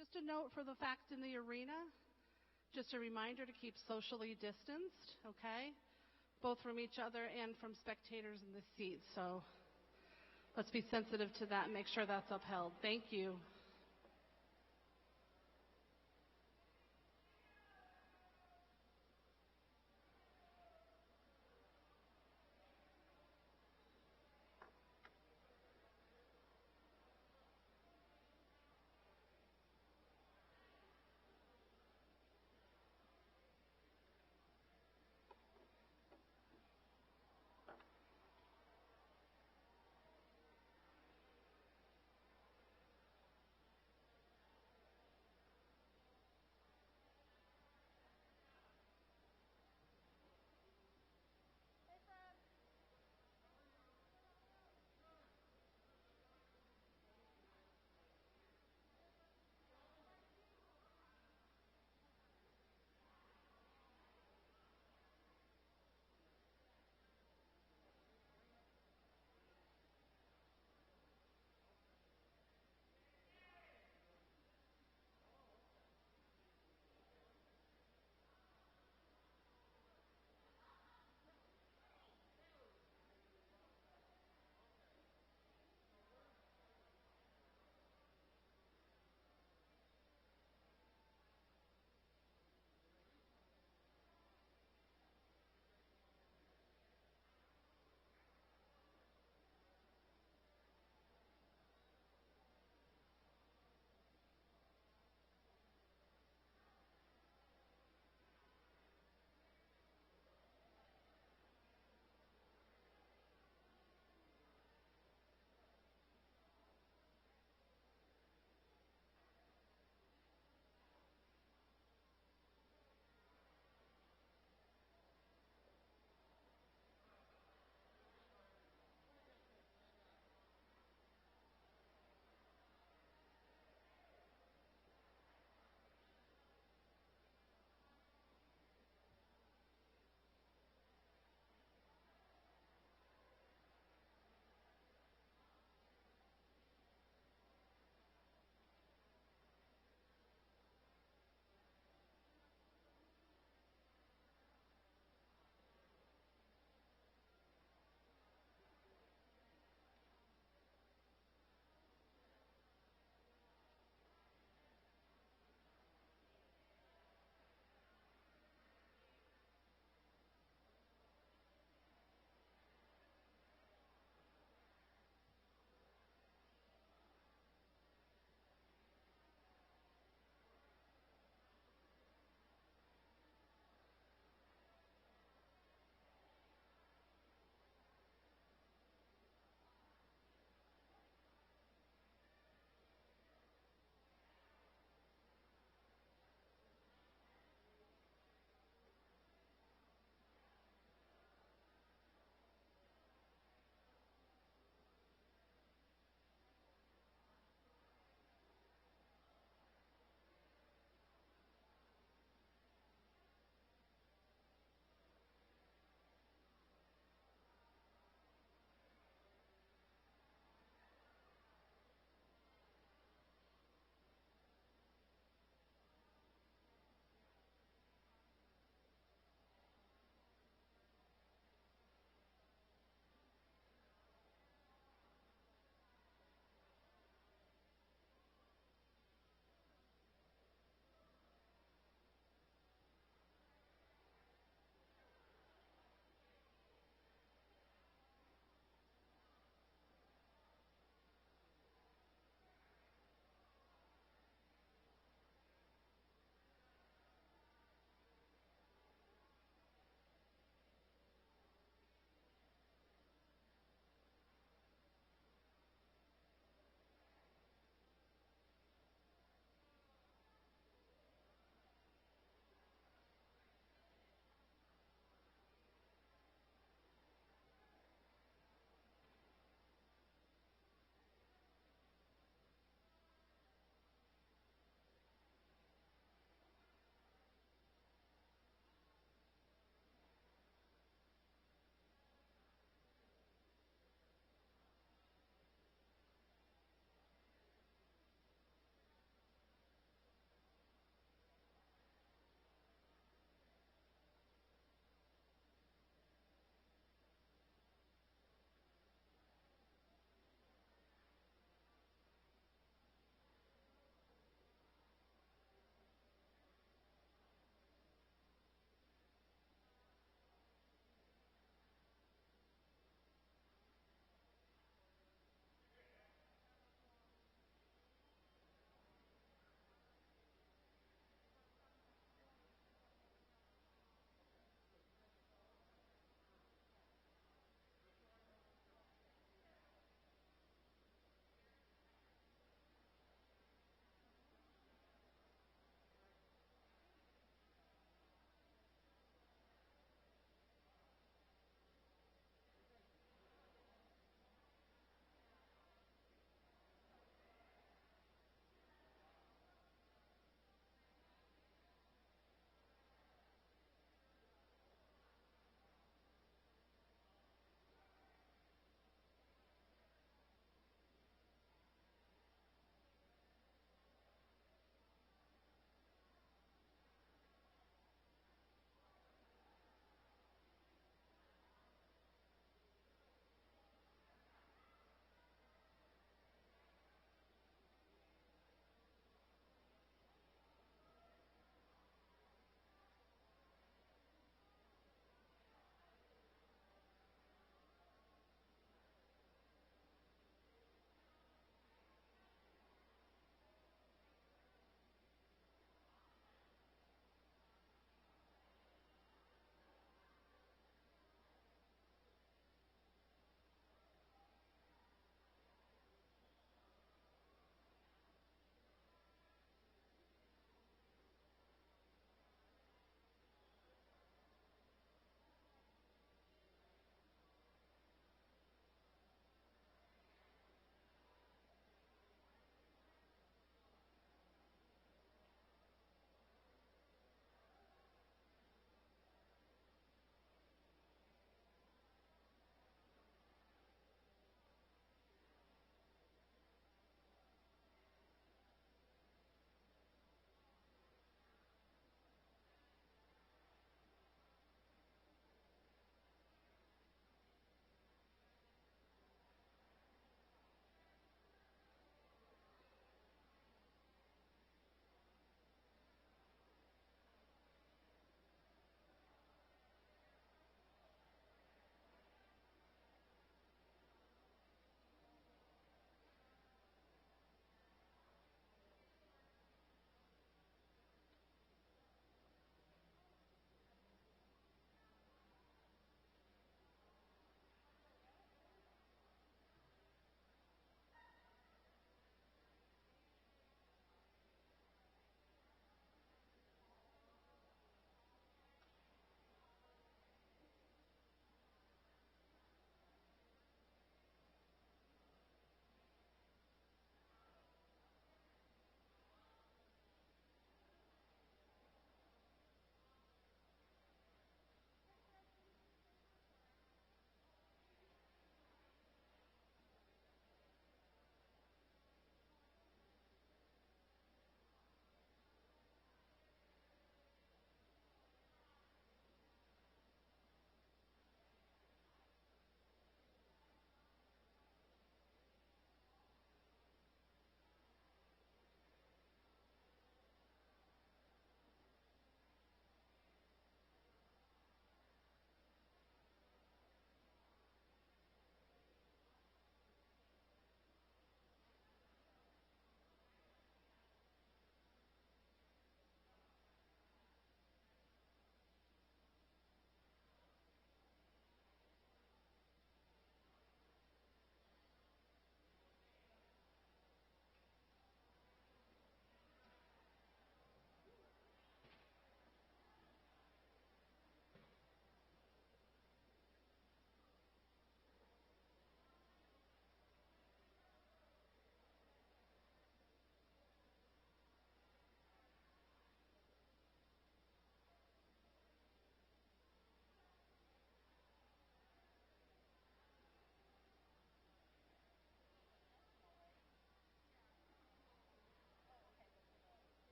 Just a note for the fact in the arena, just a reminder to keep socially distanced, okay? Both from each other and from spectators in the seats. So let's be sensitive to that and make sure that's upheld. Thank you.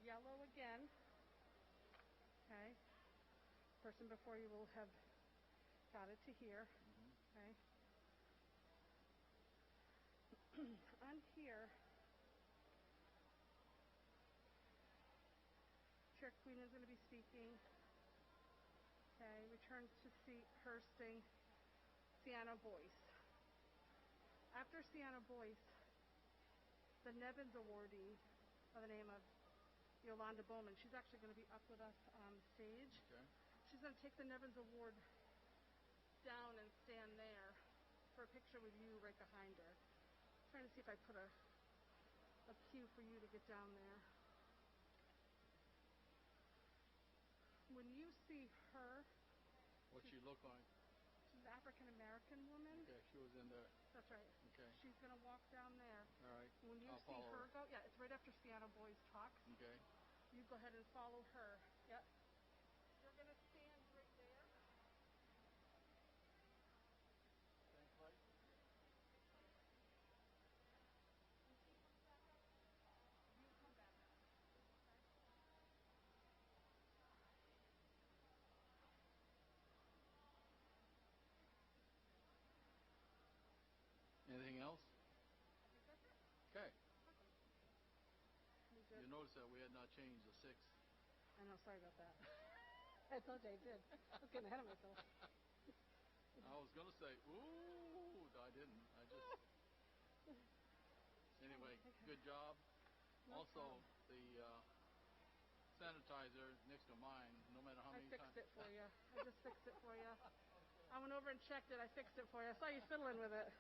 yellow again. Okay. Person before you will have got it to here. Okay. On here, Chair Queen is going to be speaking. Okay. Return to seat her sing Cieno Boyce. After Cieno Boyce, the Nevins awardee by the name of Yolanda Bowman, she's actually going to be up with us on stage. Okay. She's going to take the Nevins Award down and stand there for a picture with you right behind her. I'm trying to see if I put a cue for you to get down there. When you see her, What's she look like? she's an African-American woman. Okay, she was in there. That's right. Okay. She's going to walk down there. All right. When you I'll see follow her go, yeah, it's right after Cieno Boyce talks. Okay. You go ahead and follow her. Yep. You're going to stand right there. Same place? When she comes back up, you come back up. Anything else? I think that's it. Okay. You good? You notice that we had not changed the 6. I know, sorry about that. I told you I did. I was getting ahead of myself. I was going to say, ooh, I didn't. I just... Anyway, good job. No Also, problem. the sanitizer next to mine, no matter how I many fixed times... it for you. I just fixed it for you. I went over and checked it. I fixed it for you. I saw you fiddling with it.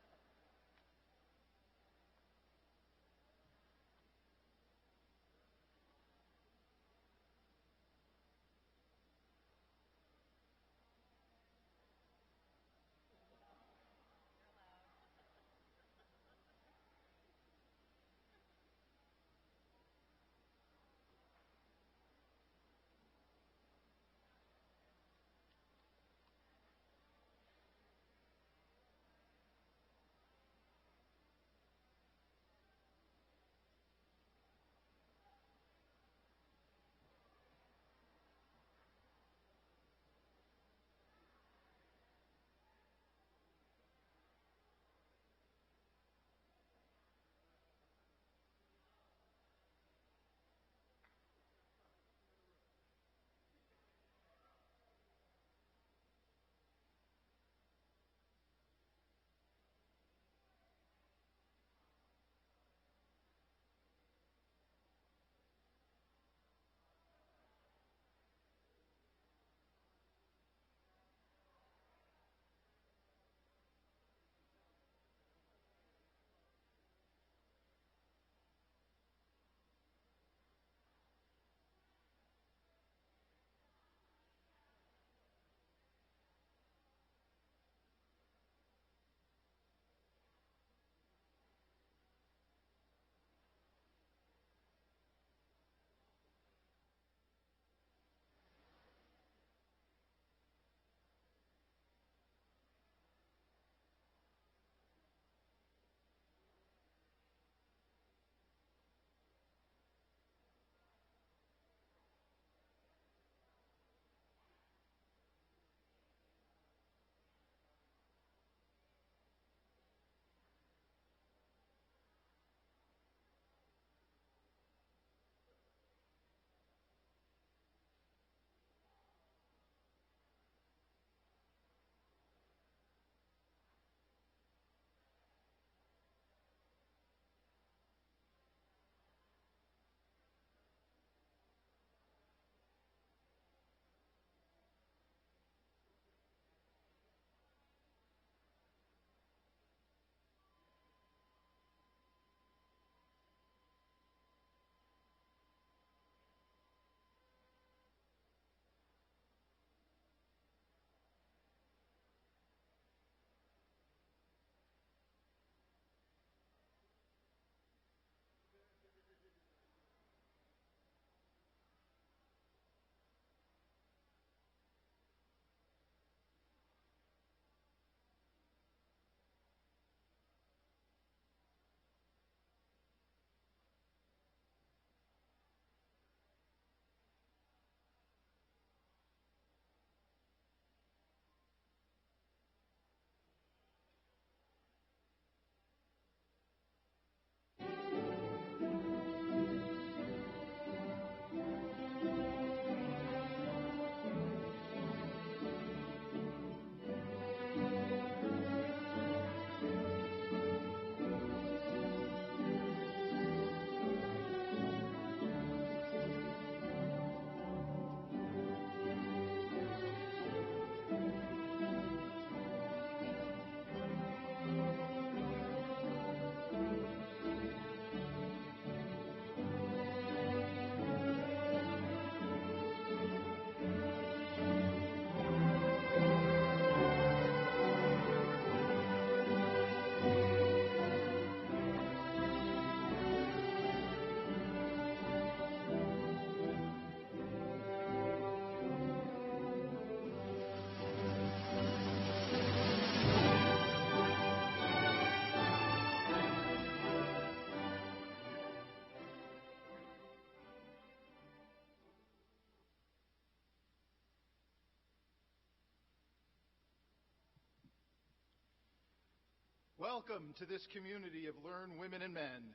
Welcome to this community of learned women and men.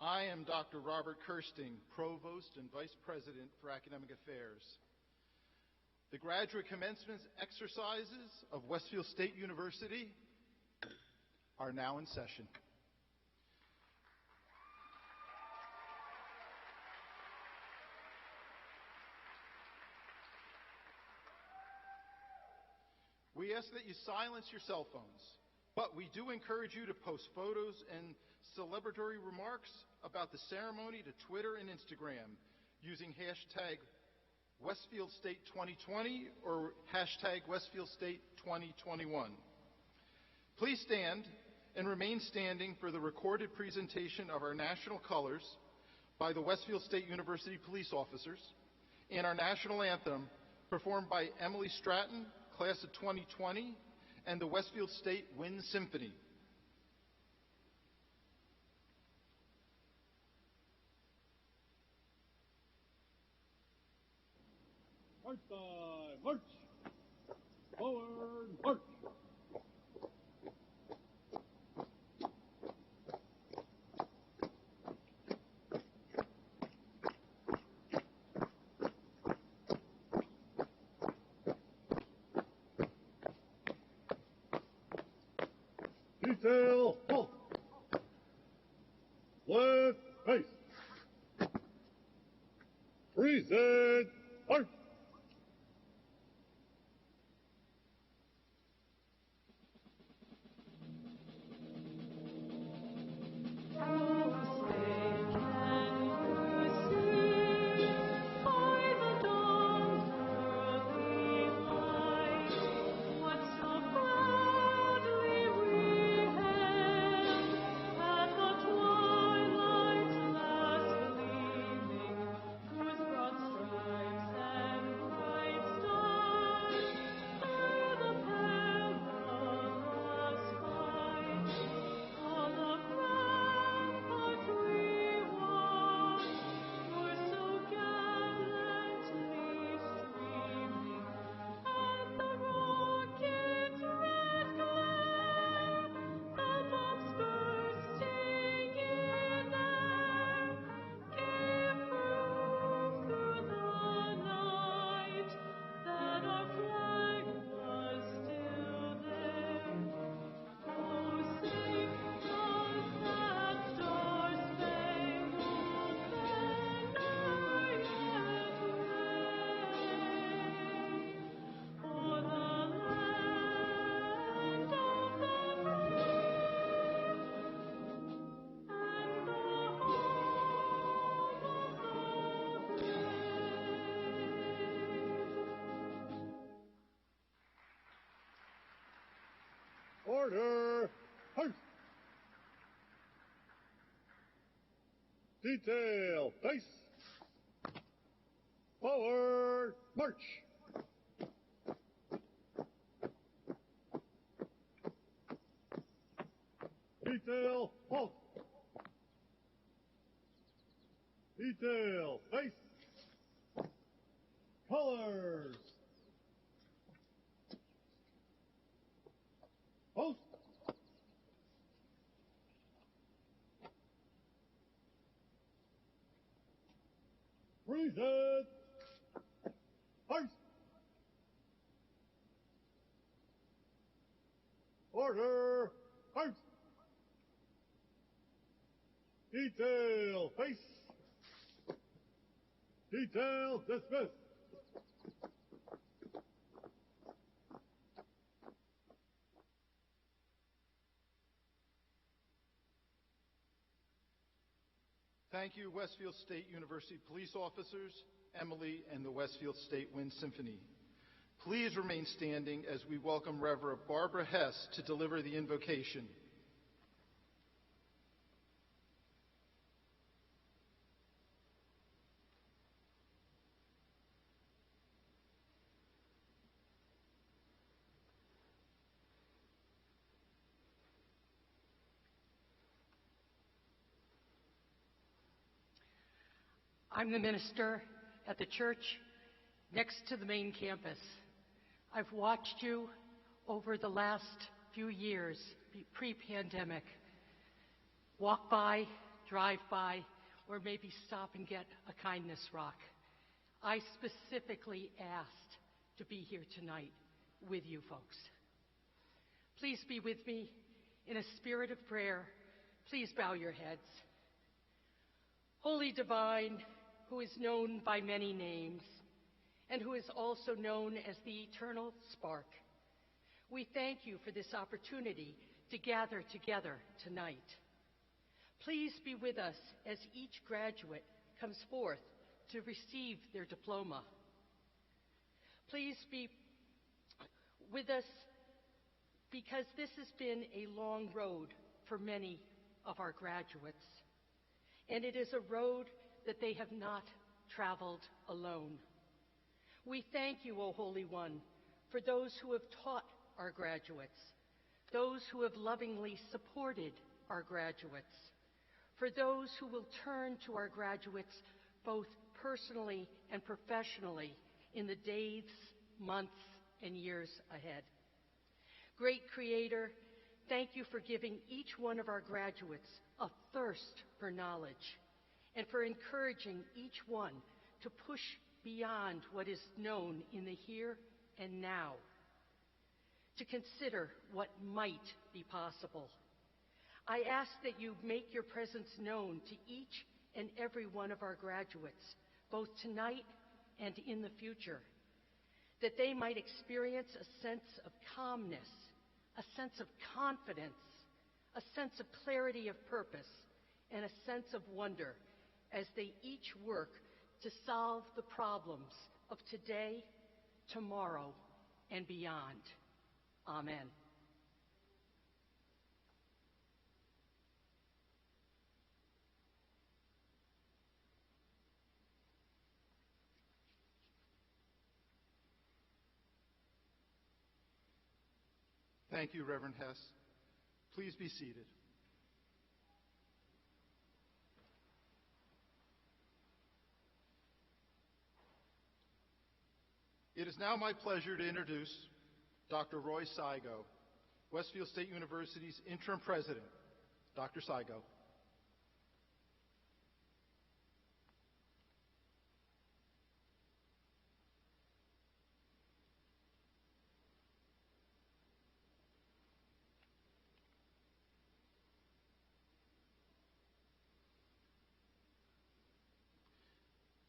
I am Dr. Robert Kirsting, Provost and Vice President for Academic Affairs. The Graduate Commencement exercises of Westfield State University are now in session. We ask that you silence your cell phones, but we do encourage you to post photos and celebratory remarks about the ceremony to Twitter and Instagram using hashtag Westfield State 2020 or hashtag Westfield State 2021. Please stand and remain standing for the recorded presentation of our national colors by the Westfield State University police officers and our national anthem performed by Emily Stratton, class of 2020, and the Westfield State Wind Symphony. March by march, forward march. Detail, halt. Left face. Present, march. Order, halt. Detail, face. Forward, march. Detail, halt. Detail, face. Colors. Post. Present. March. Order. March. Detail. Face. Detail. Dismiss. Thank you, Westfield State University police officers, Emily, and the Westfield State Wind Symphony. Please remain standing as we welcome Reverend Barbara Hess to deliver the invocation. I'm the minister at the church next to the main campus. I've watched you over the last few years pre-pandemic. Walk by, drive by, or maybe stop and get a kindness rock. I specifically asked to be here tonight with you folks. Please be with me in a spirit of prayer. Please bow your heads. Holy Divine, who is known by many names, and who is also known as the Eternal Spark, we thank you for this opportunity to gather together tonight. Please be with us as each graduate comes forth to receive their diploma. Please be with us because this has been a long road for many of our graduates, and it is a road that they have not traveled alone. We thank you, O Holy One, for those who have taught our graduates, those who have lovingly supported our graduates, for those who will turn to our graduates both personally and professionally in the days, months, and years ahead. Great Creator, thank you for giving each one of our graduates a thirst for knowledge and for encouraging each one to push beyond what is known in the here and now, to consider what might be possible. I ask that you make your presence known to each and every one of our graduates, both tonight and in the future, that they might experience a sense of calmness, a sense of confidence, a sense of clarity of purpose, and a sense of wonder as they each work to solve the problems of today, tomorrow, and beyond. Amen. Thank you, Reverend Hess. Please be seated. It is now my pleasure to introduce Dr. Roy Cieno, Westfield State University's interim president. Dr. Cieno.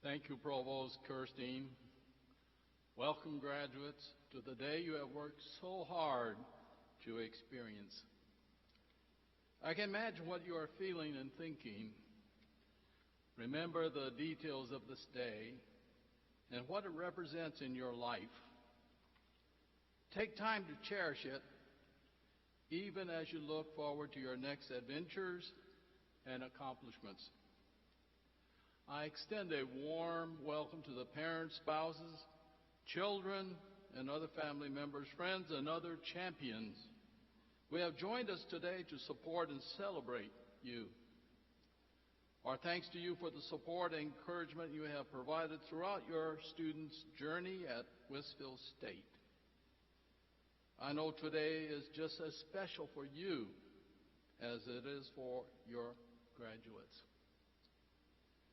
Thank you, Provost Kirstein. Welcome, graduates, to the day you have worked so hard to experience. I can imagine what you are feeling and thinking. Remember the details of this day and what it represents in your life. Take time to cherish it, even as you look forward to your next adventures and accomplishments. I extend a warm welcome to the parents, spouses, children, and other family members, friends, and other champions who have joined us today to support and celebrate you. Our thanks to you for the support and encouragement you have provided throughout your students' journey at Westfield State. I know today is just as special for you as it is for your graduates.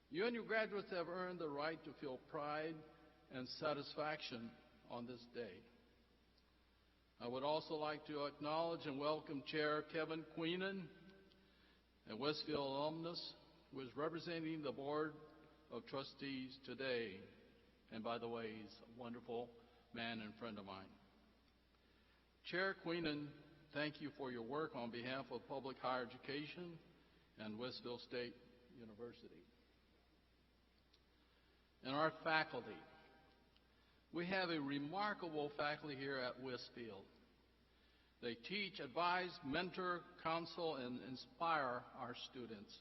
You and your graduates have earned the right to feel pride and satisfaction on this day. I would also like to acknowledge and welcome Chair Kevin Queenan, a Westfield alumnus who is representing the Board of Trustees today. And by the way, he's a wonderful man and friend of mine. Chair Queenan, thank you for your work on behalf of public higher education and Westfield State University. And our faculty. We have a remarkable faculty here at Westfield. They teach, advise, mentor, counsel, and inspire our students.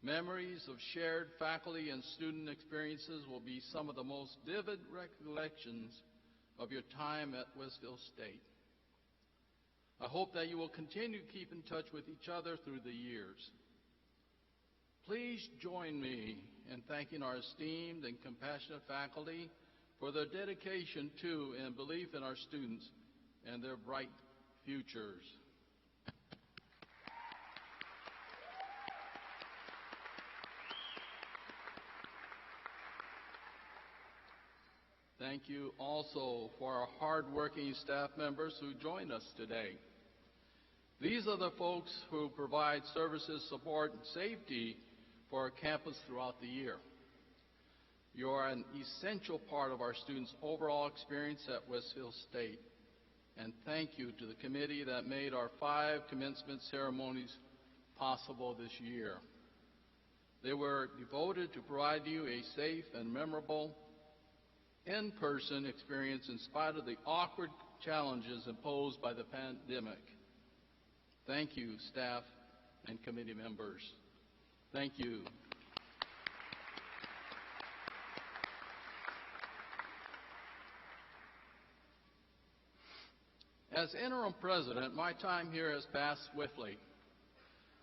Memories of shared faculty and student experiences will be some of the most vivid recollections of your time at Westfield State. I hope that you will continue to keep in touch with each other through the years. Please join me in thanking our esteemed and compassionate faculty for their dedication to and belief in our students and their bright futures. Thank you also for our hardworking staff members who join us today. These are the folks who provide services, support, and safety for our campus throughout the year. You are an essential part of our students' overall experience at Westfield State. And thank you to the committee that made our 5 commencement ceremonies possible this year. They were devoted to provide you a safe and memorable in-person experience in spite of the awkward challenges imposed by the pandemic. Thank you, staff and committee members. Thank you. As interim president, my time here has passed swiftly.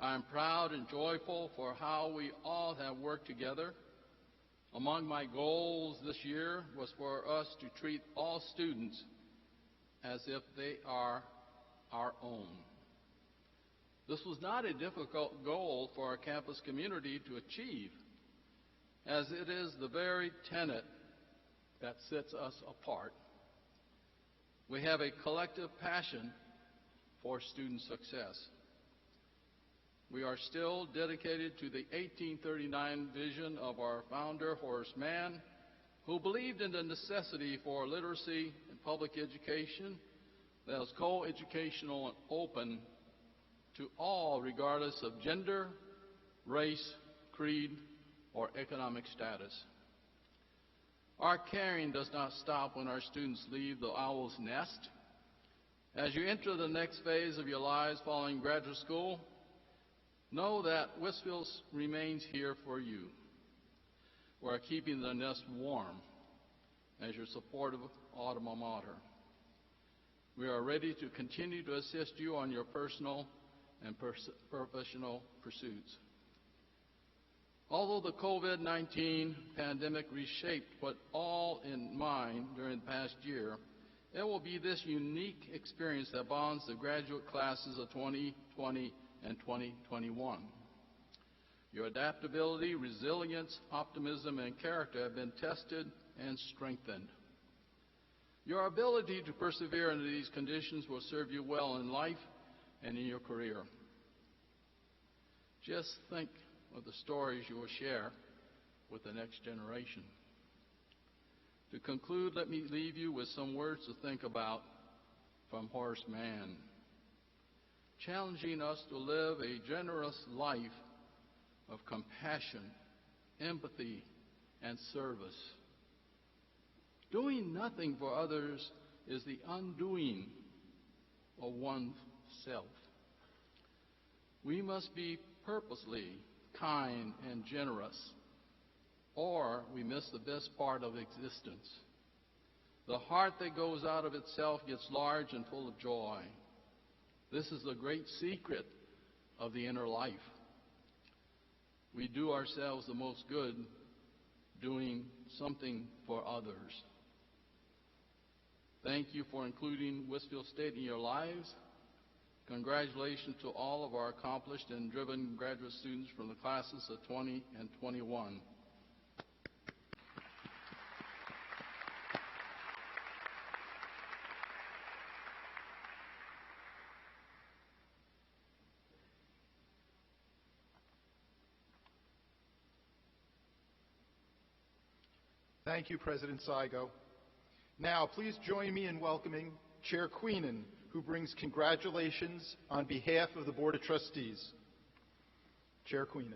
I am proud and joyful for how we all have worked together. Among my goals this year was for us to treat all students as if they are our own. This was not a difficult goal for our campus community to achieve, as it is the very tenet that sets us apart. We have a collective passion for student success. We are still dedicated to the 1839 vision of our founder, Horace Mann, who believed in the necessity for literacy and public education that was co-educational and open to all regardless of gender, race, creed, or economic status. Our caring does not stop when our students leave the owl's nest. As you enter the next phase of your lives following graduate school, know that Westfield remains here for you. We are keeping the nest warm as your supportive alma mater. We are ready to continue to assist you on your personal and professional pursuits. Although the COVID-19 pandemic reshaped what all in mind during the past year, it will be this unique experience that bonds the graduate classes of 2020 and 2021. Your adaptability, resilience, optimism, and character have been tested and strengthened. Your ability to persevere under these conditions will serve you well in life and in your career. Just think of the stories you will share with the next generation. To conclude, let me leave you with some words to think about from Horace Mann, challenging us to live a generous life of compassion, empathy, and service. Doing nothing for others is the undoing of oneself. We must be purposely kind and generous, or we miss the best part of existence. The heart that goes out of itself gets large and full of joy. This is the great secret of the inner life. We do ourselves the most good doing something for others. Thank you for including Westfield State in your lives. Congratulations to all of our accomplished and driven graduate students from the classes of 20 and 21. Thank you, President Saigo. Now, please join me in welcoming Chair Queenan, who brings congratulations on behalf of the Board of Trustees. Chair Queenan.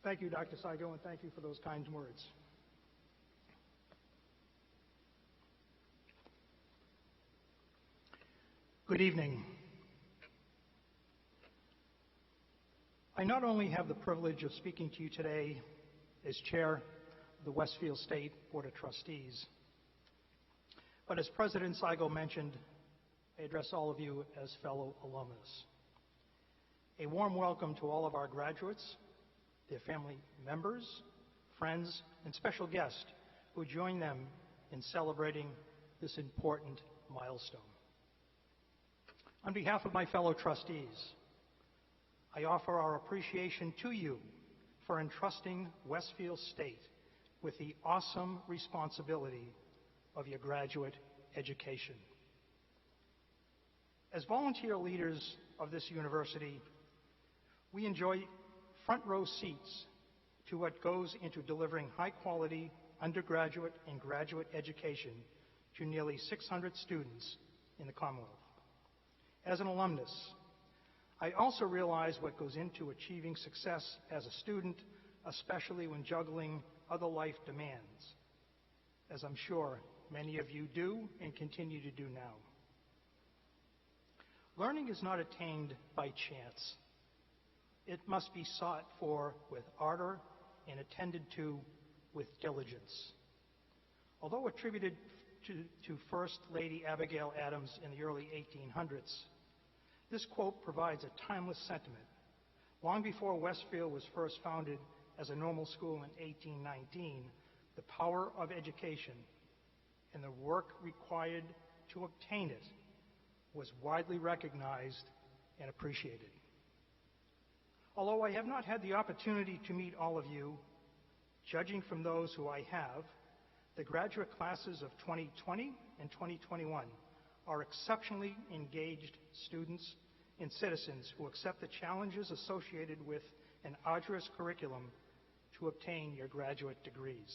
Thank you, Dr. Saigo, and thank you for those kind words. Good evening. I not only have the privilege of speaking to you today as chair of the Westfield State Board of Trustees, but as President Saigo mentioned, I address all of you as fellow alumnus. A warm welcome to all of our graduates, their family members, friends, and special guests who join them in celebrating this important milestone. On behalf of my fellow trustees, I offer our appreciation to you for entrusting Westfield State with the awesome responsibility of your graduate education. As volunteer leaders of this university, we enjoy front row seats to what goes into delivering high-quality undergraduate and graduate education to nearly 600 students in the Commonwealth. As an alumnus, I also realize what goes into achieving success as a student, especially when juggling other life demands, as I'm sure many of you do and continue to do now. Learning is not attained by chance. It must be sought for with ardor and attended to with diligence. Although attributed to First Lady Abigail Adams in the early 1800s, this quote provides a timeless sentiment. Long before Westfield was first founded as a normal school in 1819, the power of education and the work required to obtain it was widely recognized and appreciated. Although I have not had the opportunity to meet all of you, judging from those who I have, the graduate classes of 2020 and 2021 are exceptionally engaged students and citizens who accept the challenges associated with an arduous curriculum to obtain your graduate degrees.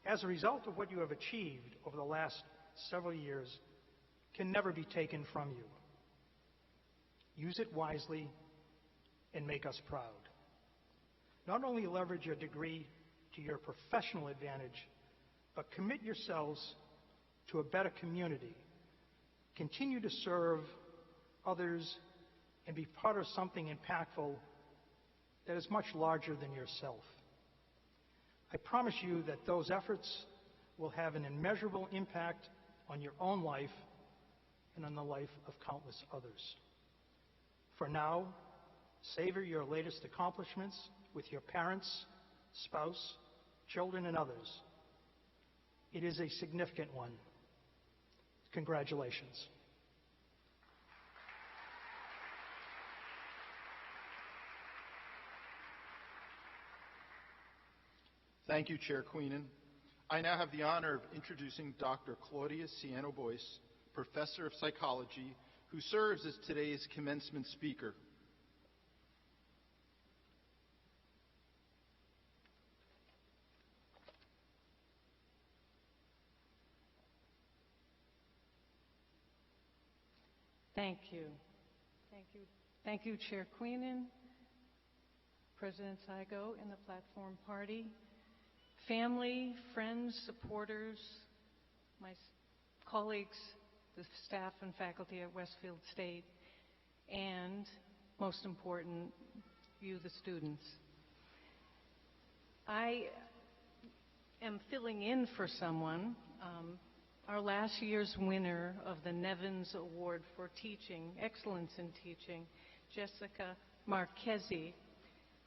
As a result of what you have achieved over the last several years can never be taken from you. Use it wisely and make us proud. Not only leverage your degree to your professional advantage, but commit yourselves to a better community. Continue to serve others and be part of something impactful that is much larger than yourself. I promise you that those efforts will have an immeasurable impact on your own life and on the life of countless others. For now, savor your latest accomplishments with your parents, spouse, children, and others. It is a significant one. Congratulations. Thank you, Chair Queenan. I now have the honor of introducing Dr. Claudius Cieno Boyce, Professor of Psychology, who serves as today's commencement speaker. Thank you. Thank you, Chair Queenan, President Saigo, and the Platform Party, family, friends, supporters, my colleagues, the staff and faculty at Westfield State, and most important, you, the students. I am filling in for someone. Our last year's winner of the Nevins Award for Teaching, Excellence in Teaching, Jessica Marchesi,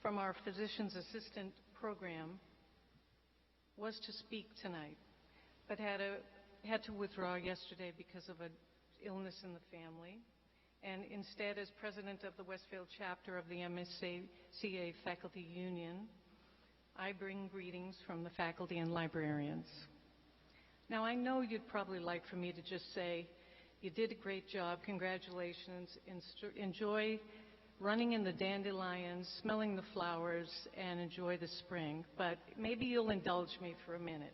from our Physician's Assistant program, was to speak tonight, but had to withdraw yesterday because of an illness in the family. And instead, as president of the Westfield chapter of the MSCA Faculty Union, I bring greetings from the faculty and librarians. Now, I know you'd probably like for me to just say, you did a great job, congratulations, enjoy running in the dandelions, smelling the flowers, and enjoy the spring. But maybe you'll indulge me for a minute,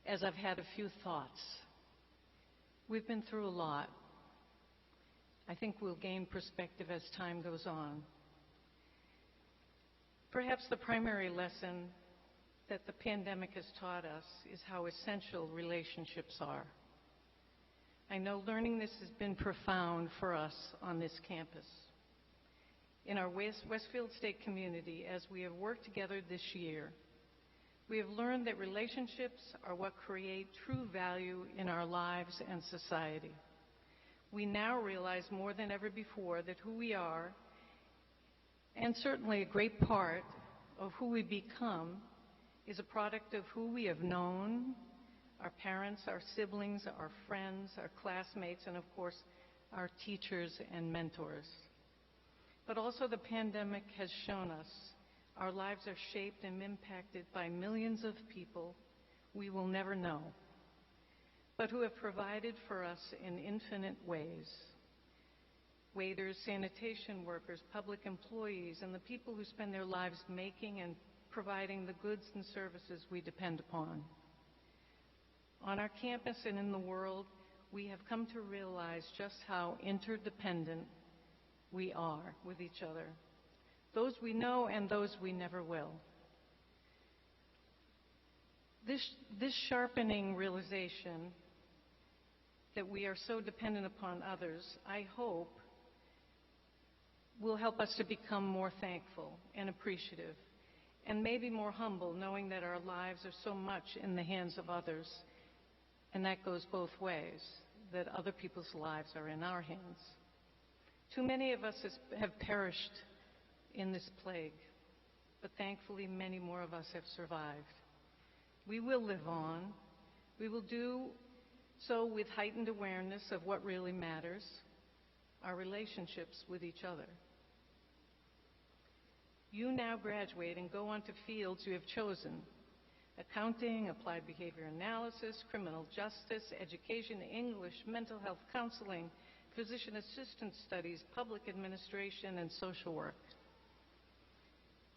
as I've had a few thoughts. We've been through a lot. I think we'll gain perspective as time goes on. Perhaps the primary lesson that the pandemic has taught us is how essential relationships are. I know learning this has been profound for us on this campus. In our Westfield State community, as we have worked together this year, we have learned that relationships are what create true value in our lives and society. We now realize more than ever before that who we are, and certainly a great part of who we become, is a product of who we have known, our parents, our siblings, our friends, our classmates, and of course, our teachers and mentors. But also the pandemic has shown us our lives are shaped and impacted by millions of people we will never know, but who have provided for us in infinite ways. Waiters, sanitation workers, public employees, and the people who spend their lives making and providing the goods and services we depend upon. On our campus and in the world, we have come to realize just how interdependent we are with each other, those we know and those we never will. This sharpening realization that we are so dependent upon others, I hope, will help us to become more thankful and appreciative, and maybe more humble, knowing that our lives are so much in the hands of others, and that goes both ways, that other people's lives are in our hands. Too many of us have perished in this plague, but thankfully many more of us have survived. We will live on. We will do so with heightened awareness of what really matters, our relationships with each other. You now graduate and go on to fields you have chosen: accounting, applied behavior analysis, criminal justice, education, English, mental health counseling, physician assistant studies, public administration, and social work.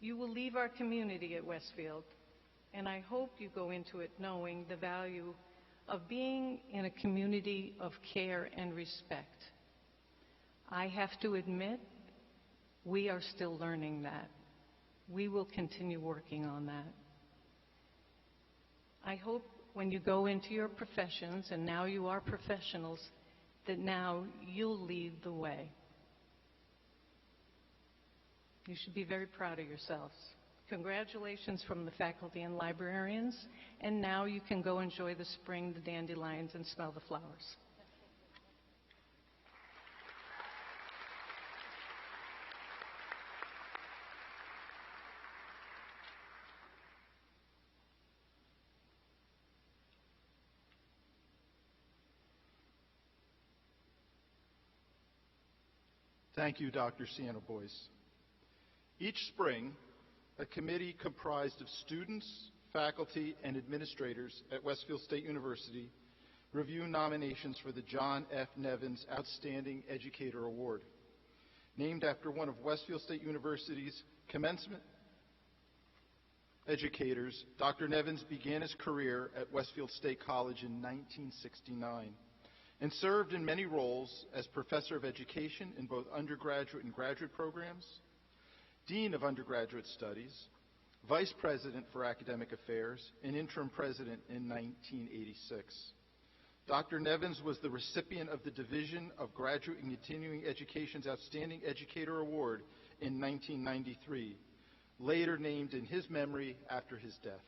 You will leave our community at Westfield, and I hope you go into it knowing the value of being in a community of care and respect. I have to admit, we are still learning that. We will continue working on that. I hope when you go into your professions, and now you are professionals, that now you'll lead the way. You should be very proud of yourselves. Congratulations from the faculty and librarians, and now you can go enjoy the spring, the dandelions, and smell the flowers. Thank you, Dr. Cieno Boyce. Each spring, a committee comprised of students, faculty, and administrators at Westfield State University review nominations for the John F. Nevins Outstanding Educator Award. Named after one of Westfield State University's commencement educators, Dr. Nevins began his career at Westfield State College in 1969 and served in many roles as Professor of Education in both undergraduate and graduate programs, Dean of Undergraduate Studies, Vice President for Academic Affairs, and Interim President in 1986. Dr. Nevins was the recipient of the Division of Graduate and Continuing Education's Outstanding Educator Award in 1993, later named in his memory after his death.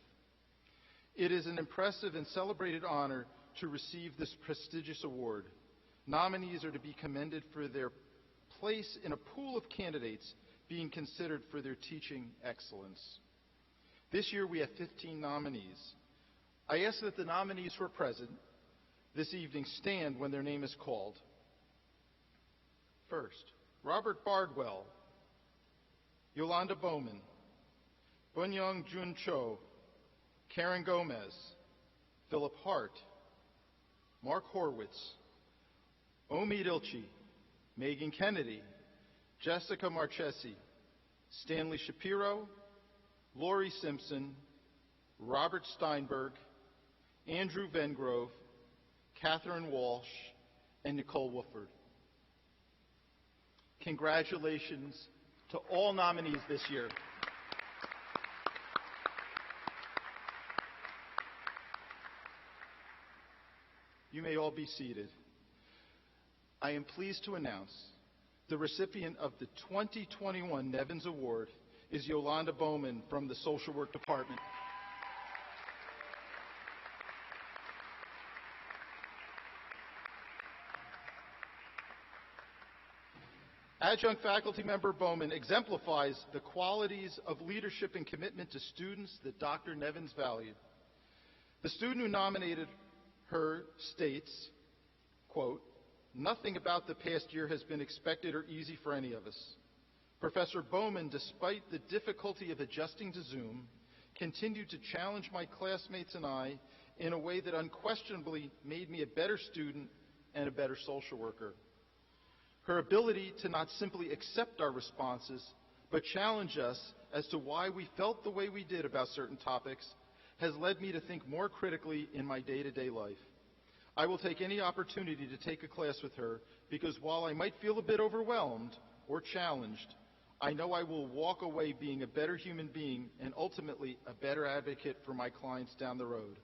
It is an impressive and celebrated honor to receive this prestigious award. Nominees are to be commended for their place in a pool of candidates being considered for their teaching excellence. This year we have 15 nominees. I ask that the nominees who are present this evening stand when their name is called. First, Robert Bardwell, Yolanda Bowman, Bunyang Jun Cho, Karen Gomez, Philip Hart, Mark Horwitz, Omid Ilchi, Megan Kennedy, Jessica Marchesi, Stanley Shapiro, Lori Simpson, Robert Steinberg, Andrew Vengrove, Catherine Walsh, and Nicole Wooford. Congratulations to all nominees this year. You may all be seated. I am pleased to announce the recipient of the 2021 Nevins Award is Yolanda Bowman from the Social Work Department. Adjunct faculty member Bowman exemplifies the qualities of leadership and commitment to students that Dr. Nevins valued. The student who nominated her states, quote, Nothing about the past year has been expected or easy for any of us. Professor Bowman, despite the difficulty of adjusting to Zoom, continued to challenge my classmates and I in a way that unquestionably made me a better student and a better social worker. Her ability to not simply accept our responses, but challenge us as to why we felt the way we did about certain topics has led me to think more critically in my day-to-day life. I will take any opportunity to take a class with her because while I might feel a bit overwhelmed or challenged, I know I will walk away being a better human being and ultimately a better advocate for my clients down the road.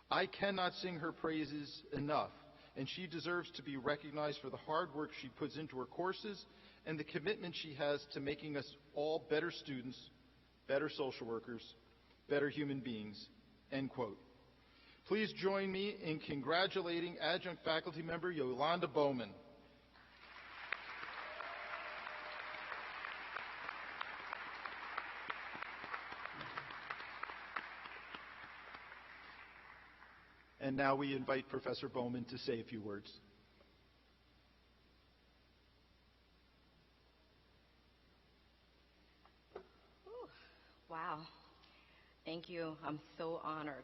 I cannot sing her praises enough, and she deserves to be recognized for the hard work she puts into her courses and the commitment she has to making us all better students, better social workers, better human beings, end quote. Please join me in congratulating adjunct faculty member Yolanda Bowman. And now we invite Professor Bowman to say a few words. Wow. Thank you. I'm so honored.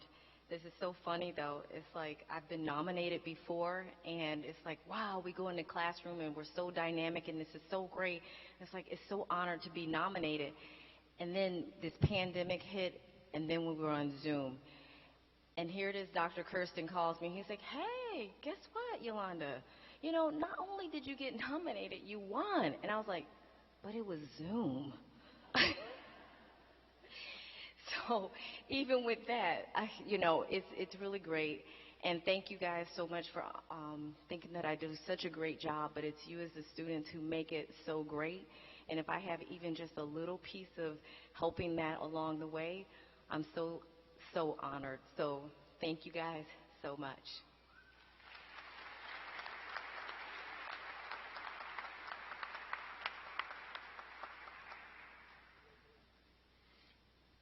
This is so funny, though. It's like I've been nominated before, and it's like, wow, we go in the classroom, and we're so dynamic, and this is so great. It's like it's so honored to be nominated. And then this pandemic hit, and then we were on Zoom. And here it is, Dr. Kirsten calls me. He's like, hey, guess what, Yolanda? You know, not only did you get nominated, you won. And I was like, but it was Zoom. So even with that, it's really great. And thank you guys so much for thinking that I do such a great job. But it's you as the students who make it so great. And if I have even just a little piece of helping that along the way, I'm so honored. So thank you guys so much.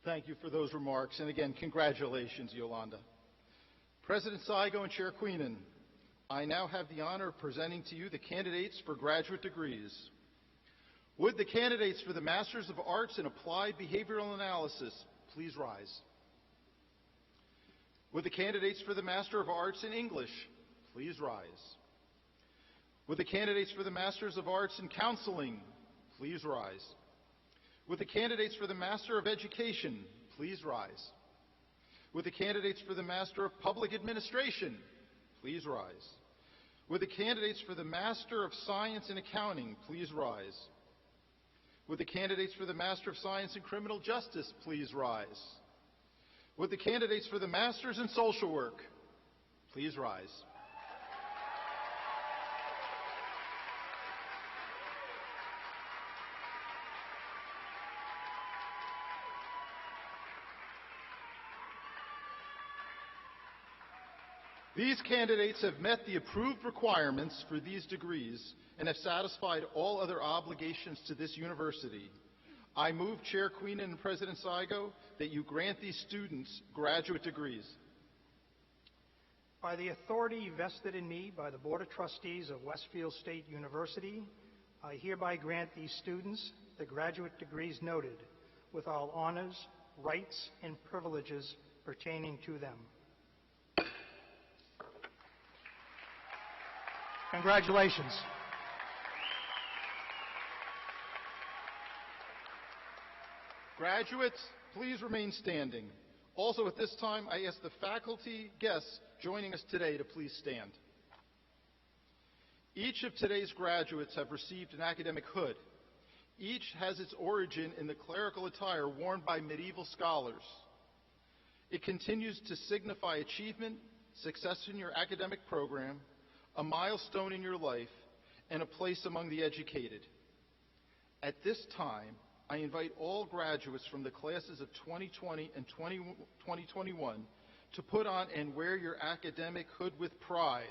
Thank you for those remarks. And again, congratulations, Yolanda. President Cieno and Chair Queenan, I now have the honor of presenting to you the candidates for graduate degrees. Would the candidates for the Masters of Arts in Applied Behavioral Analysis please rise? Would the candidates for the Master of Arts in English please rise? Would the candidates for the Masters of Arts in Counseling please rise? Would the candidates for the Master of Education please rise? Would the candidates for the Master of Public Administration please rise? Would the candidates for the Master of Science in Accounting please rise? Would the candidates for the Master of Science in Criminal Justice please rise? Would the candidates for the Masters in Social Work please rise? These candidates have met the approved requirements for these degrees and have satisfied all other obligations to this university. I move, Chair Queenan and President Cieno, that you grant these students graduate degrees. By the authority vested in me by the Board of Trustees of Westfield State University, I hereby grant these students the graduate degrees noted, with all honors, rights, and privileges pertaining to them. Congratulations. Graduates, please remain standing. Also at this time, I ask the faculty guests joining us today to please stand. Each of today's graduates have received an academic hood. Each has its origin in the clerical attire worn by medieval scholars. It continues to signify achievement, success in your academic program, a milestone in your life, and a place among the educated. At this time, I invite all graduates from the classes of 2020 and 2021 to put on and wear your academic hood with pride.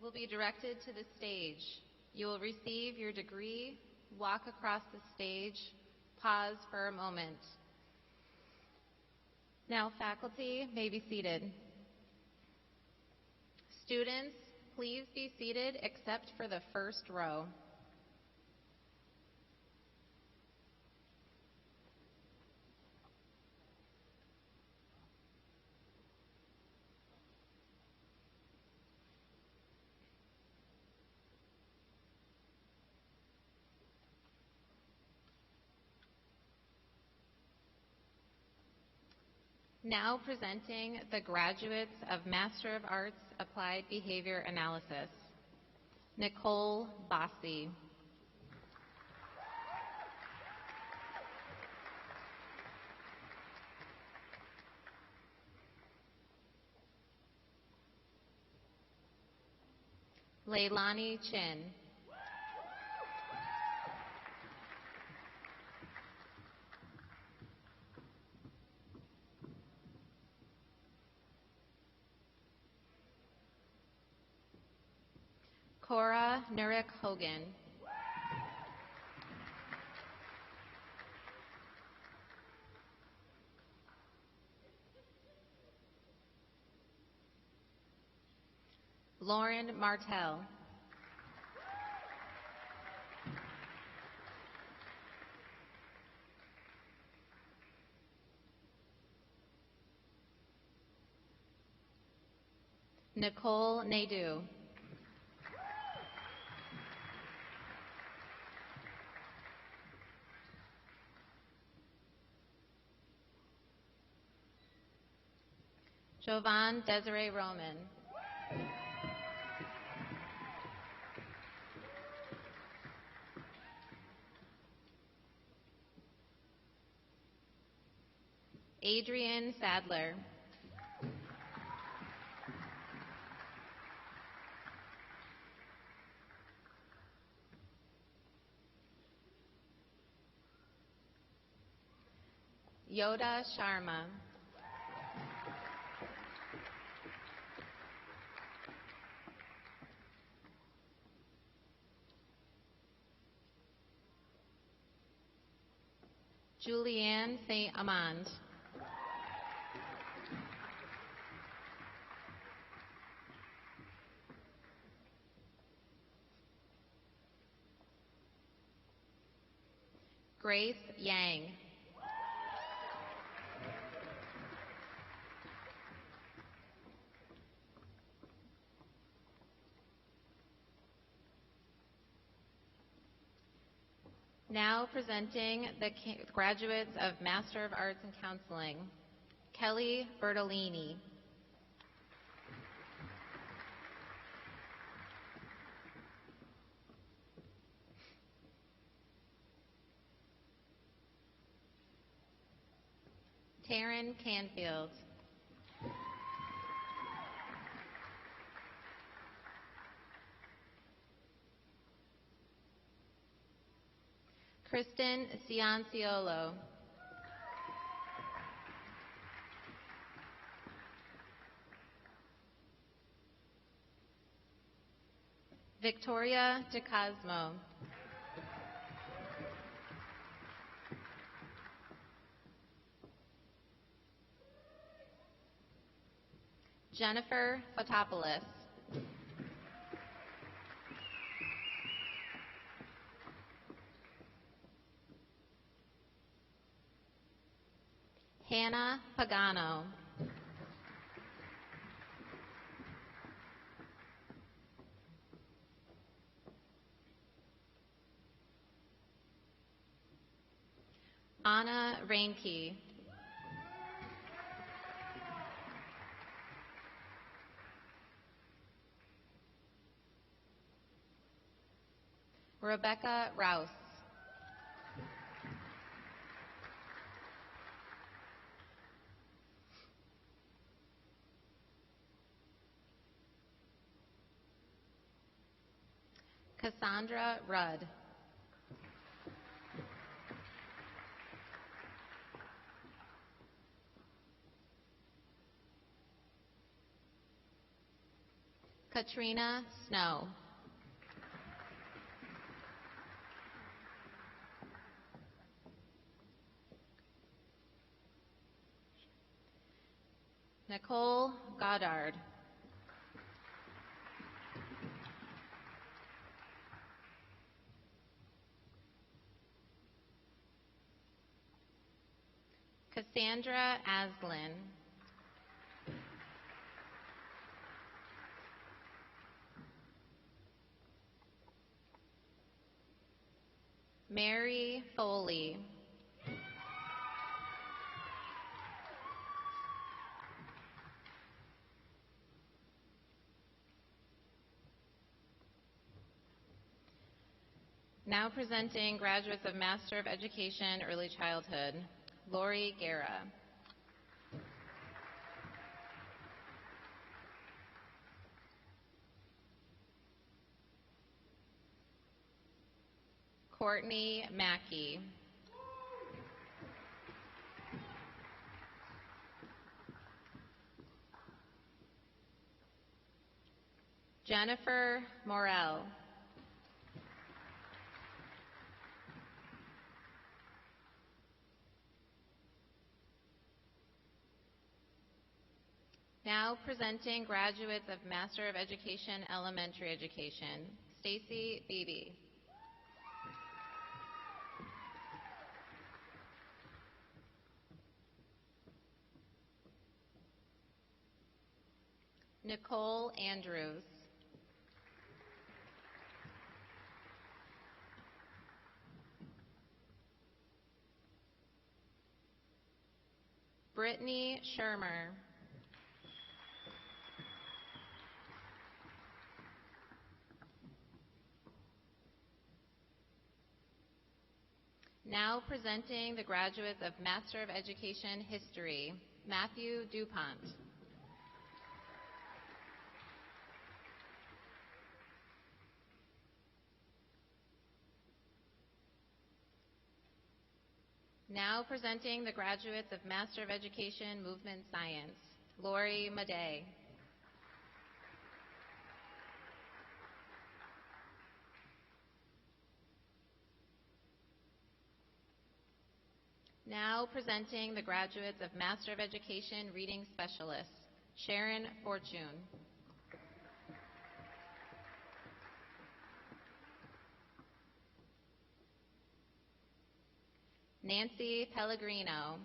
will be directed to the stage. You will receive your degree, walk across the stage, pause for a moment. Now, faculty may be seated. Students, please be seated except for the first row. Now presenting the graduates of Master of Arts Applied Behavior Analysis, Nicole Bossi. Leilani Chin. Cora Nurik Hogan. Lauren Martell. Nicole Nadeau. Jovan Desiree Roman. Adrian Sadler. Yoda Sharma. Julianne St. Amand. Grace Yang. Now presenting the graduates of Master of Arts in Counseling, Kelly Bertolini. Taryn Canfield. Kristen Cianciolo. Victoria DeCosmo. Jennifer Fotopoulos. Hannah Pagano. Anna Reinke. Rebecca Rouse. Cassandra Rudd. Katrina Snow. Nicole Goddard. Cassandra Aslin. Mary Foley. Now presenting graduates of Master of Education, Early Childhood, Lori Guerra. Courtney Mackey. Jennifer Morell. Now presenting graduates of Master of Education, Elementary Education, Stacy Beebe. Nicole Andrews. Brittany Shermer. Now presenting the graduates of Master of Education History, Matthew DuPont. Now presenting the graduates of Master of Education Movement Science, Lori Madej. Now presenting the graduates of Master of Education Reading Specialists, Sharon Fortune. Nancy Pellegrino.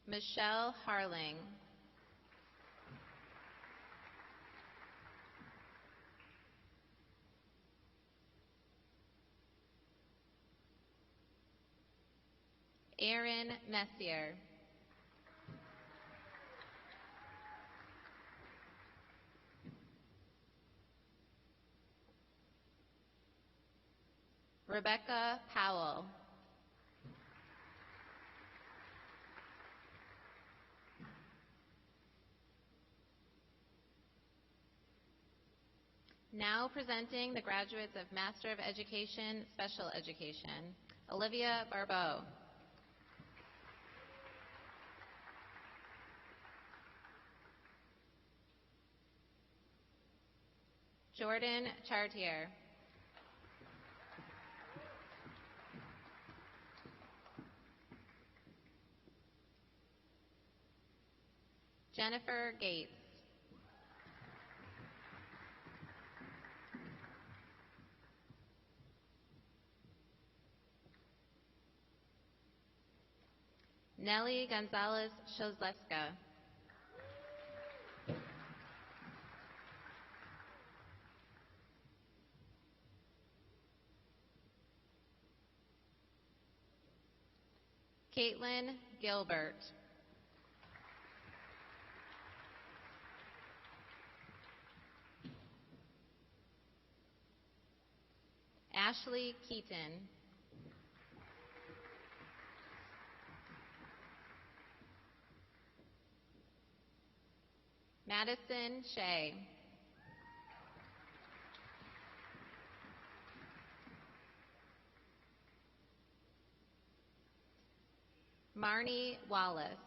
Michelle Harling. Aaron Messier. Rebecca Powell. Now presenting the graduates of Master of Education, Special Education, Olivia Barbeau. Jordan Chartier. Jennifer Gates. Nelly Gonzalez Shozleska. Caitlin Gilbert. Ashley Keaton. Madison Shea. Marnie Wallace.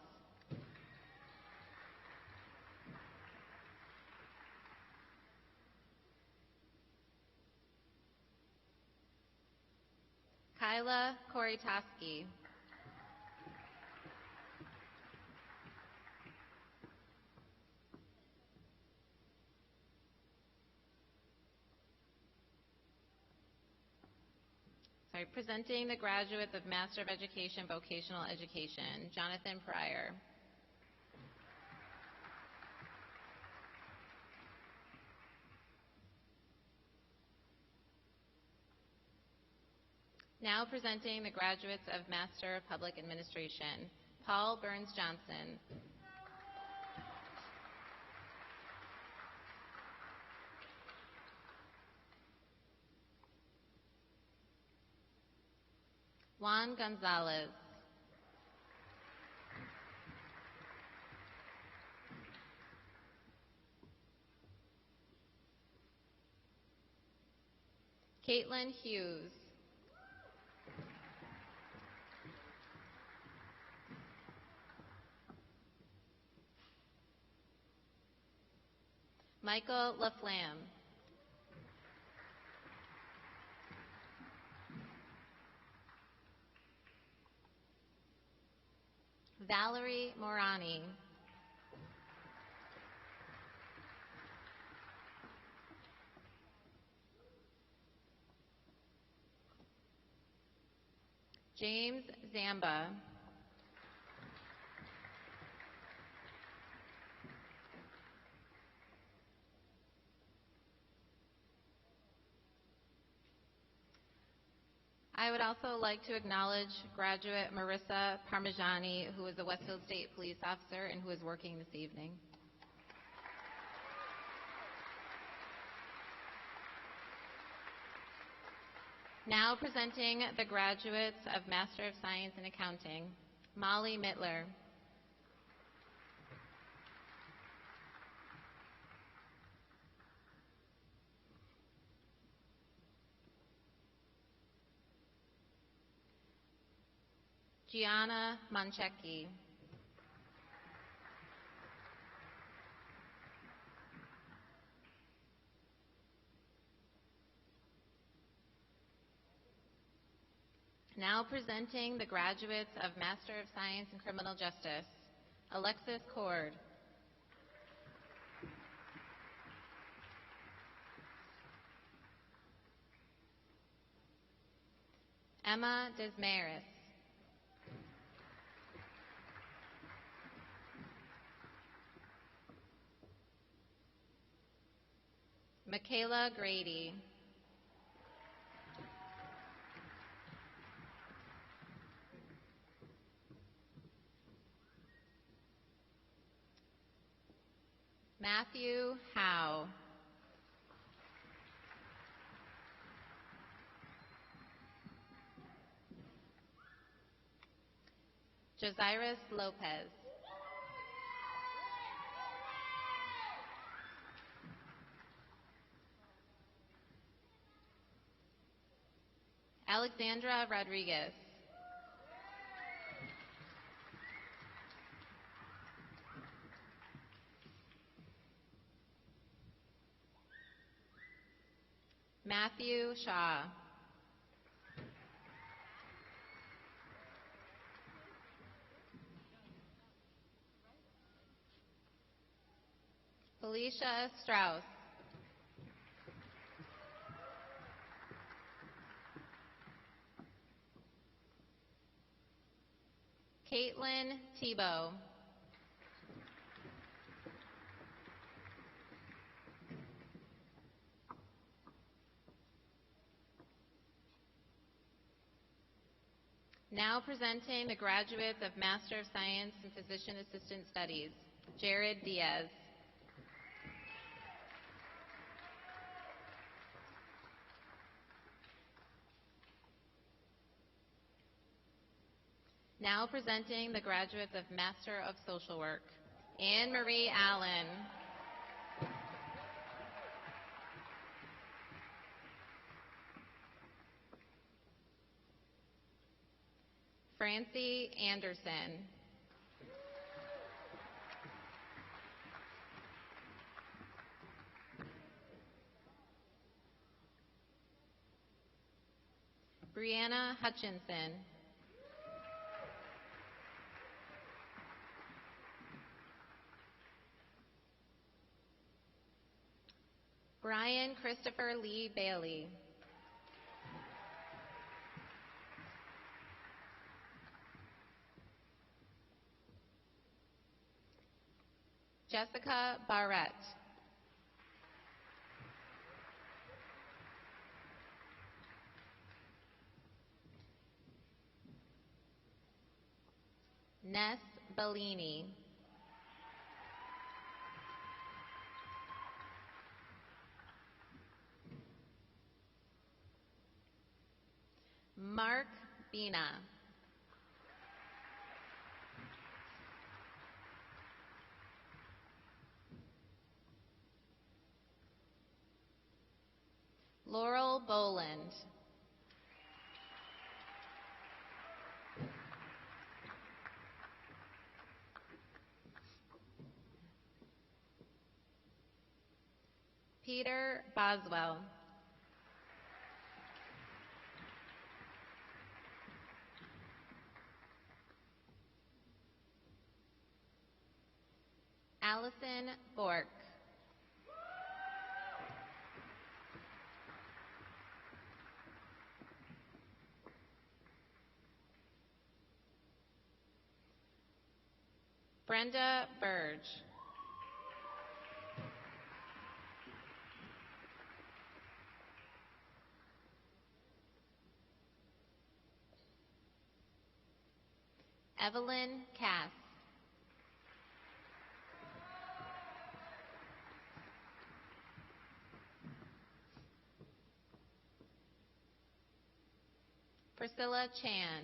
Kyla Koritoski. Presenting the graduates of Master of Education, Vocational Education, Jonathan Pryor. Now presenting the graduates of Master of Public Administration, Paul Burns Johnson. Juan Gonzalez. Caitlin Hughes. Michael LaFlamme. Valerie Morani. James Zamba. I would also like to acknowledge graduate Marissa Parmigiani, who is a Westfield State police officer and who is working this evening. Now presenting the graduates of Master of Science in Accounting, Molly Mittler. Gianna Monchecki. Now presenting the graduates of Master of Science in Criminal Justice, Alexis Cord. Emma Desmaris. Michaela Grady. Matthew Howe. Josiris Lopez. Alexandra Rodriguez. Matthew Shaw. Felicia Strauss. Caitlin Tebow. Now presenting the graduates of Master of Science in Physician Assistant Studies, Jared Diaz. Now presenting the graduates of Master of Social Work, Anne Marie Allen. Francie Anderson. Brianna Hutchinson. Brian Christopher Lee Bailey. Jessica Barrett. Ness Bellini. Mark Bina. Laurel Boland. Peter Boswell. Allison Bork. Brenda Burge. Evelyn Cass. Priscilla Chan.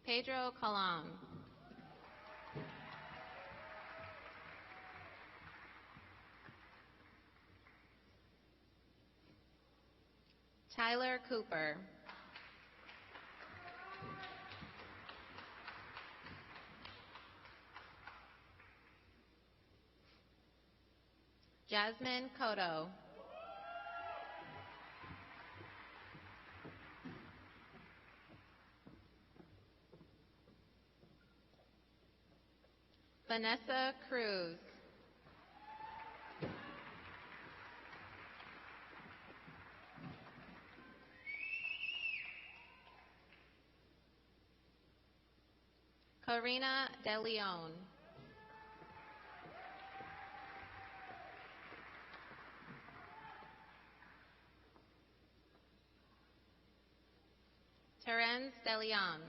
Pedro Colon. Tyler Cooper. Jasmine Cotto. Vanessa Cruz. Karina De Leon. Terence De Leon.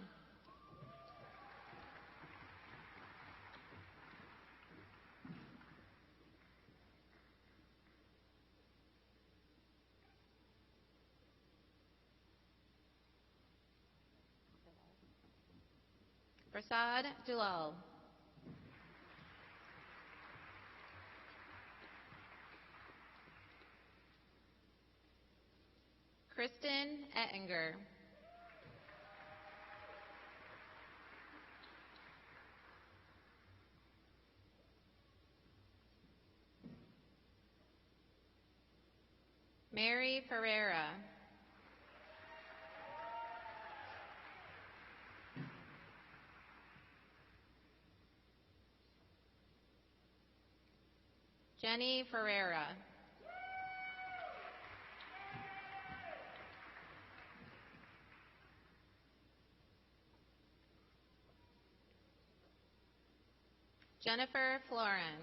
Prasad Dulal. Kristen Ettinger. Mary Pereira. Jenny Ferreira. Jennifer Florin.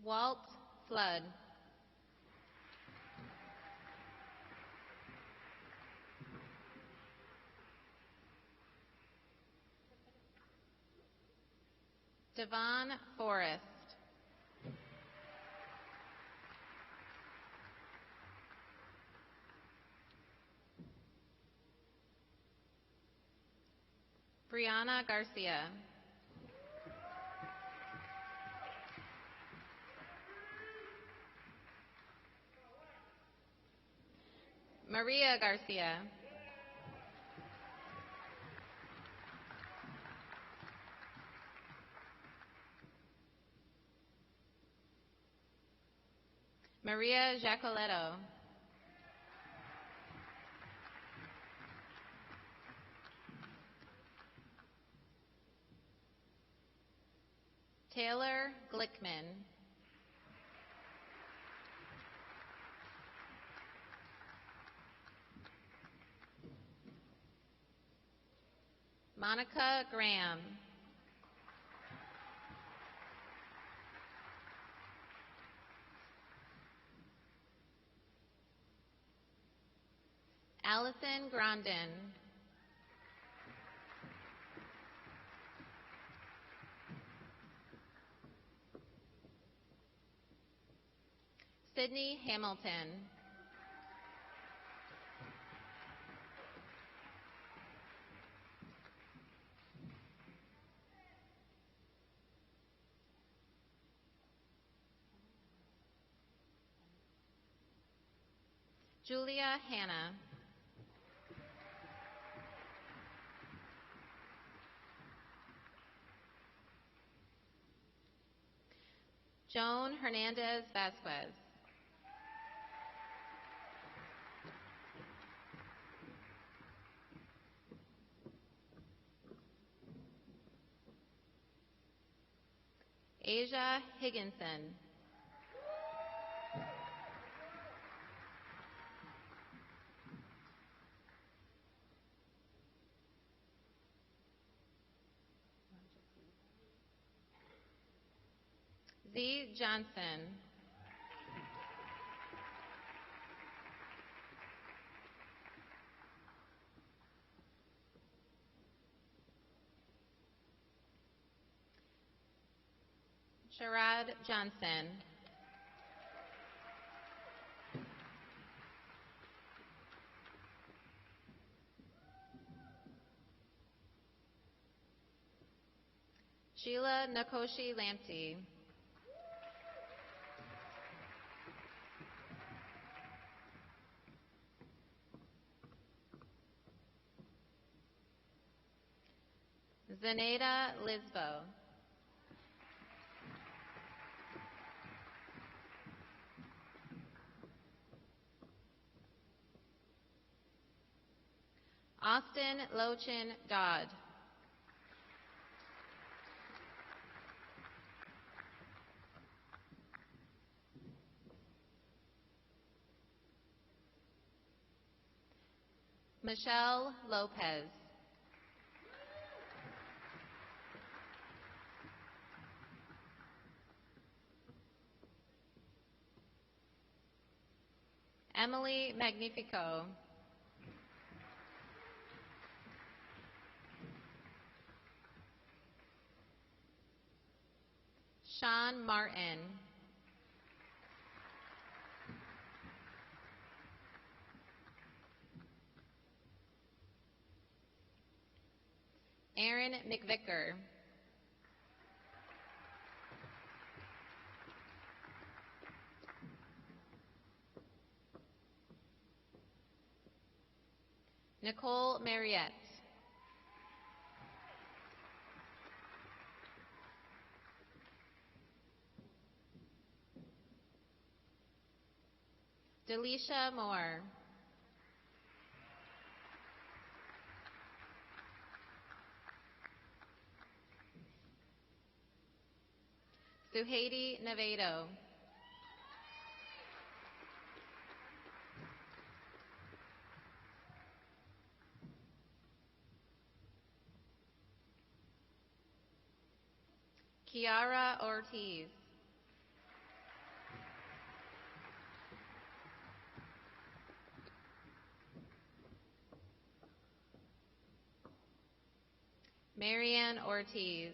Walt Flood. Devon Forrest. Brianna Garcia. Maria Garcia. Maria Giacoletto. Taylor Glickman. Monica Graham. Allison Grandin. Sydney Hamilton. Julia Hanna. Joan Hernandez Vasquez. Asia Higginson. Z. Johnson. Sherrod Johnson. Sheila Nakoshi Lamptey. Zenaida Lisbo. Austin Lochin Dodd. Michelle Lopez. Emily Magnifico. Sean Martin. Aaron McVicker. Nicole Mariette. Delisha Moore. Suhaidi Navedo. Kiara Ortiz. Marianne Ortiz.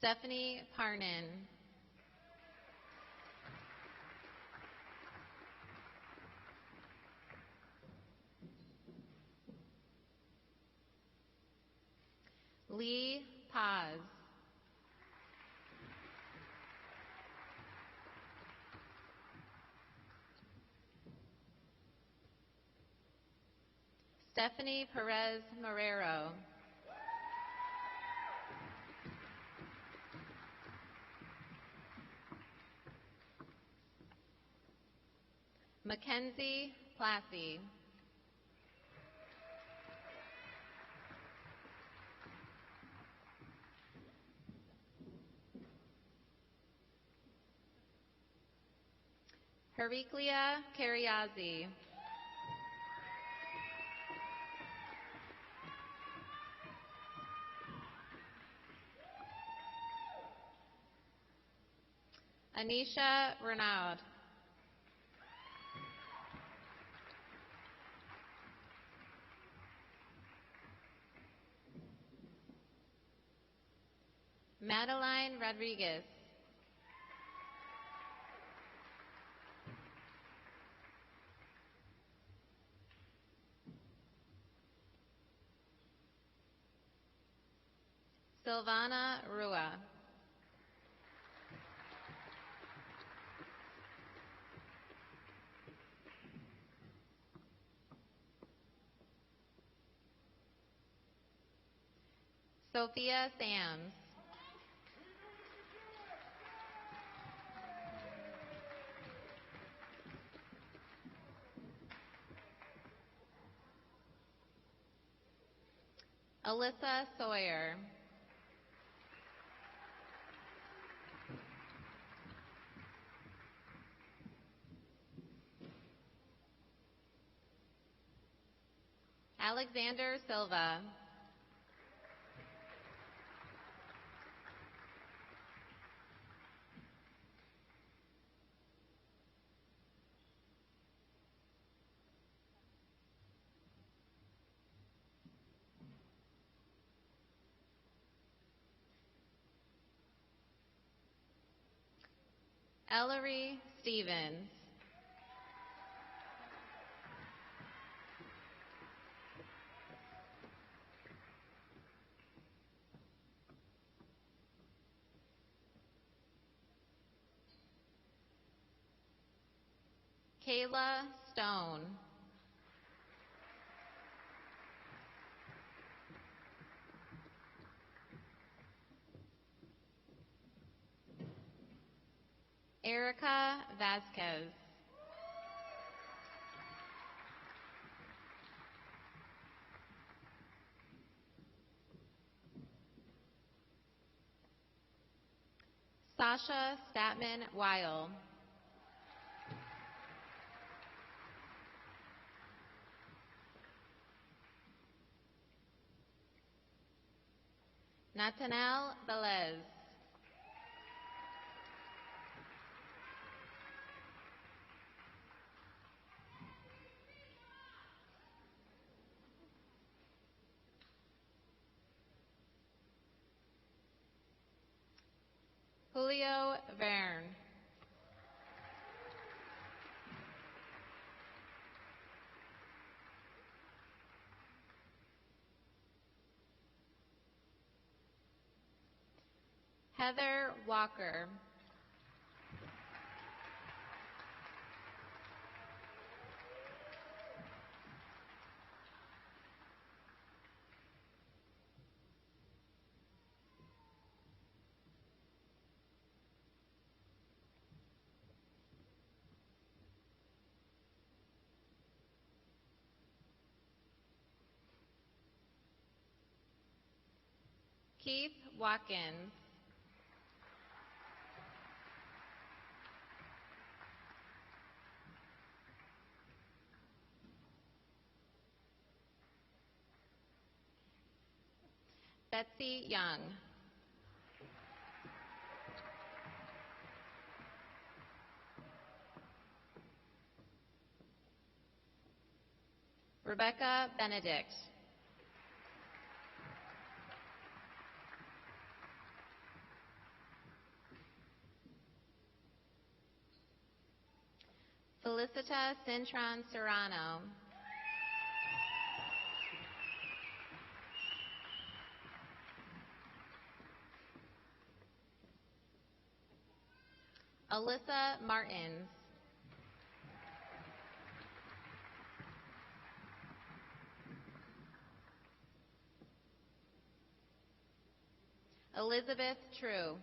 Stephanie Parnin. Lee Paz. Stephanie Perez Marrero. Mackenzie Plassey. Hericlia Carriazzi. Anisha Renaud. Madeline Rodriguez. Silvana Rua. Sophia Sams. Alyssa Sawyer. Alexander Silva. Ellery Stevens. Kayla Stone. Erica Vasquez. Sasha Statman Weil. Nathaniel Velez. Julio Verne. Heather Walker. Keith Watkins. Betsy Young. Rebecca Benedict. Felicita Cintron Serrano. Alyssa Martins. Elizabeth True.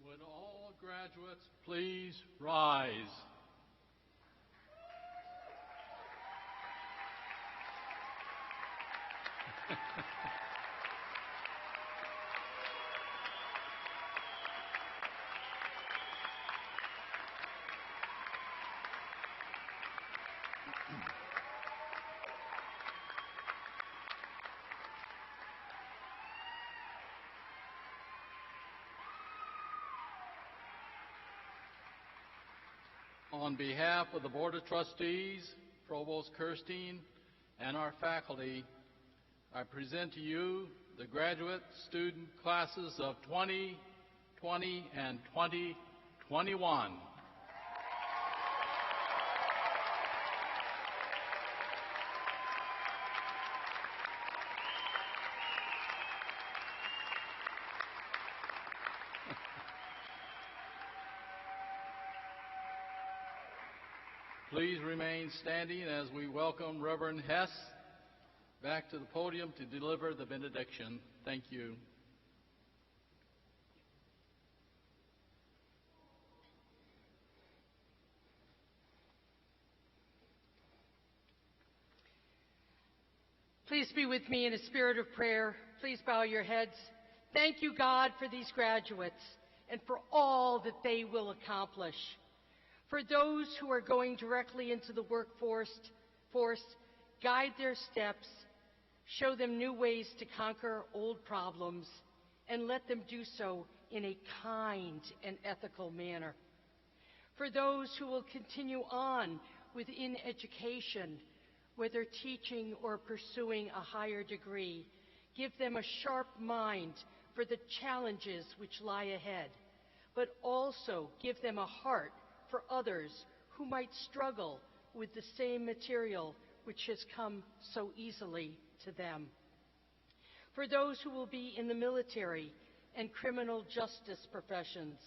Would all graduates please rise? On behalf of the Board of Trustees, Provost Kirstein, and our faculty, I present to you the graduate student classes of 2020 and 2021. Please remain standing as we welcome Reverend Hess back to the podium to deliver the benediction. Thank you. Please be with me in a spirit of prayer. Please bow your heads. Thank you, God, for these graduates and for all that they will accomplish. For those who are going directly into the workforce, guide their steps, show them new ways to conquer old problems, and let them do so in a kind and ethical manner. For those who will continue on within education, whether teaching or pursuing a higher degree, give them a sharp mind for the challenges which lie ahead, but also give them a heart for others who might struggle with the same material which has come so easily to them. For those who will be in the military and criminal justice professions,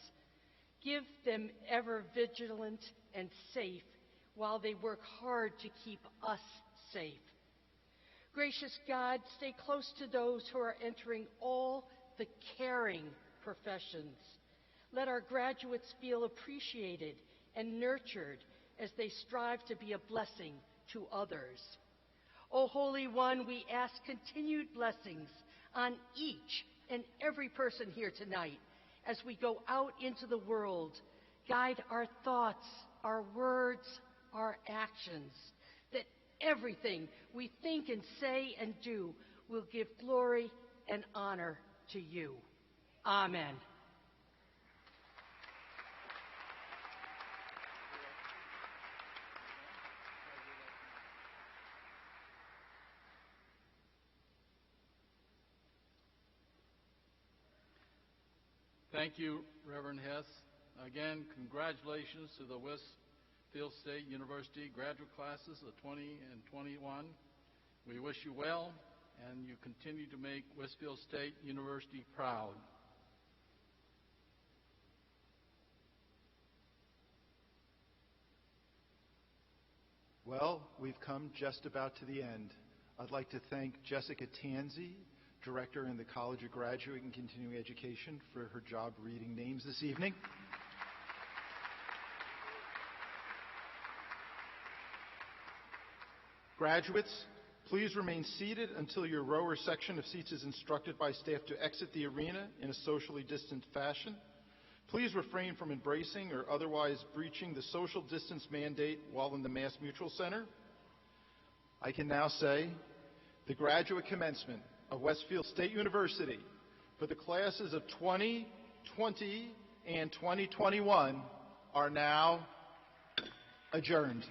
give them ever vigilant and safe while they work hard to keep us safe. Gracious God, stay close to those who are entering all the caring professions. Let our graduates feel appreciated and nurtured as they strive to be a blessing to others. O Holy One, we ask continued blessings on each and every person here tonight as we go out into the world. Guide our thoughts, our words, our actions, that everything we think and say and do will give glory and honor to you. Amen. Thank you, Reverend Hess. Again, congratulations to the Westfield State University graduate classes of 20 and 21. We wish you well, and you continue to make Westfield State University proud. Well, we've come just about to the end. I'd like to thank Jessica Tanzi, Director in the College of Graduate and Continuing Education, for her job reading names this evening. Graduates, please remain seated until your row or section of seats is instructed by staff to exit the arena in a socially distant fashion. Please refrain from embracing or otherwise breaching the social distance mandate while in the Mass Mutual Center. I can now say the Graduate Commencement of Westfield State University for the classes of 2020 and 2021 are now adjourned.